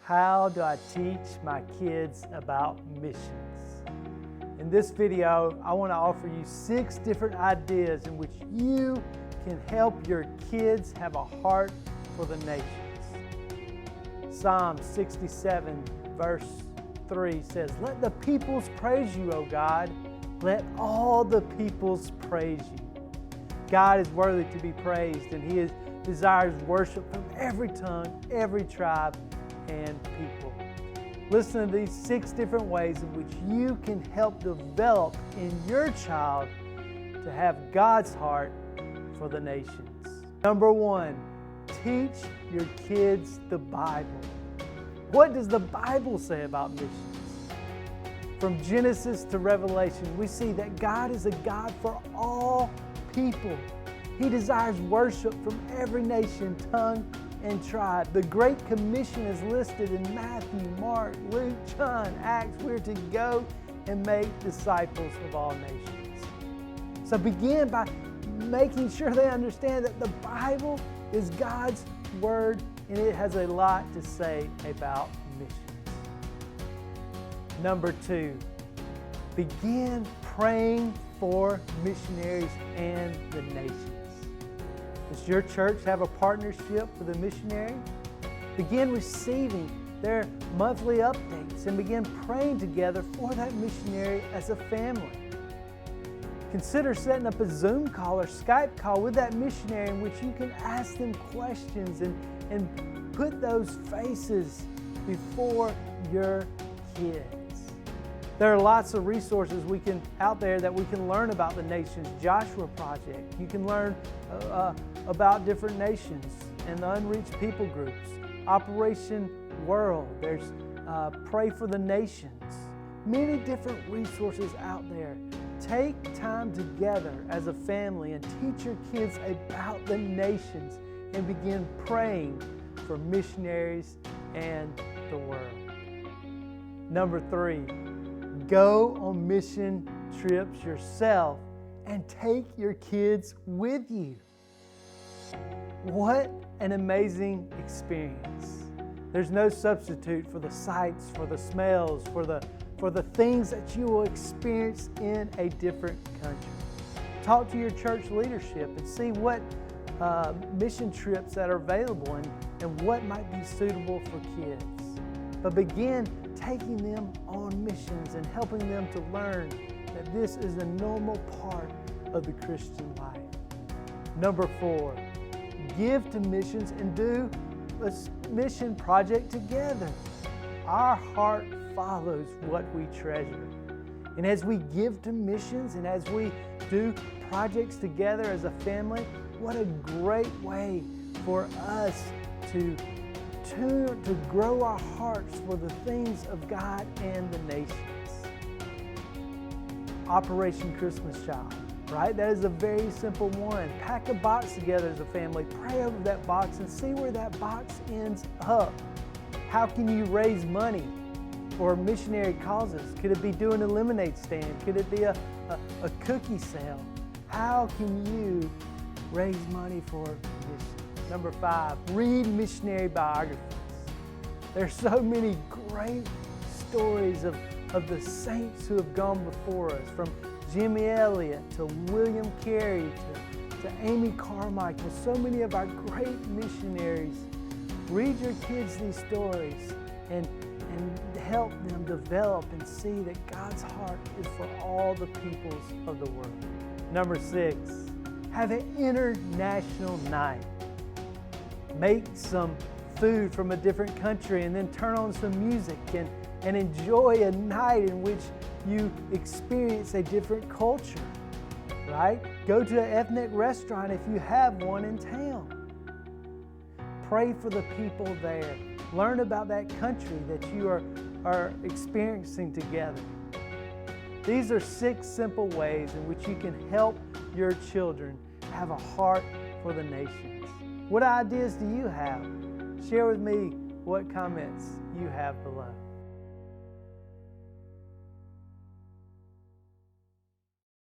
How do I teach my kids about missions? In this video, I want to offer you 6 different ideas in which you can help your kids have a heart for the nations. Psalm 67 verse 3 says, "Let the peoples praise you, O God. Let all the peoples praise you." God is worthy to be praised, and He desires worship from every tongue, every tribe, and people. Listen to these 6 different ways in which you can help develop in your child to have God's heart for the nations. Number 1, teach your kids the Bible. What does the Bible say about missions? From Genesis to Revelation, we see that God is a God for all people. He desires worship from every nation, tongue, and tribe. The Great Commission is listed in Matthew, Mark, Luke, John, Acts. We're to go and make disciples of all nations. So begin by making sure they understand that the Bible is God's Word and it has a lot to say about missions. Number 2, begin praying for missionaries and the nations. Does your church have a partnership with a missionary? Begin receiving their monthly updates and begin praying together for that missionary as a family. Consider setting up a Zoom call or Skype call with that missionary in which you can ask them questions and put those faces before your kids. There are lots of resources out there that we can learn about the nations. Joshua Project. You can learn about different nations and the unreached people groups. Operation World. There's Pray for the Nations. Many different resources out there. Take time together as a family and teach your kids about the nations and begin praying for missionaries and the world. Number 3, go on mission trips yourself and take your kids with you. What an amazing experience. There's no substitute for the sights, for the smells, for the things that you will experience in a different country. Talk to your church leadership and see what mission trips that are available and what might be suitable for kids. But begin taking them on missions and helping them to learn that this is a normal part of the Christian life. Number 4, give to missions and do a mission project together. Our heart follows what we treasure. And as we give to missions and as we do projects together as a family, what a great way for us to grow our hearts for the things of God and the nations. Operation Christmas Child, right? That is a very simple one. Pack a box together as a family, pray over that box and see where that box ends up. How can you raise money for missionary causes? Could it be doing a lemonade stand? Could it be a cookie sale? How can you raise money for missions? Number 5, read missionary biographies. There's so many great stories of the saints who have gone before us, from Jimmy Elliot to William Carey to Amy Carmichael, so many of our great missionaries. Read your kids these stories and help them develop and see that God's heart is for all the peoples of the world. Number 6, have an international night. Make some food from a different country and then turn on some music and enjoy a night in which you experience a different culture, right? Go to an ethnic restaurant if you have one in town. Pray for the people there. Learn about that country that you are experiencing together. These are 6 simple ways in which you can help your children have a heart for the nations. What ideas do you have? Share with me what comments you have below.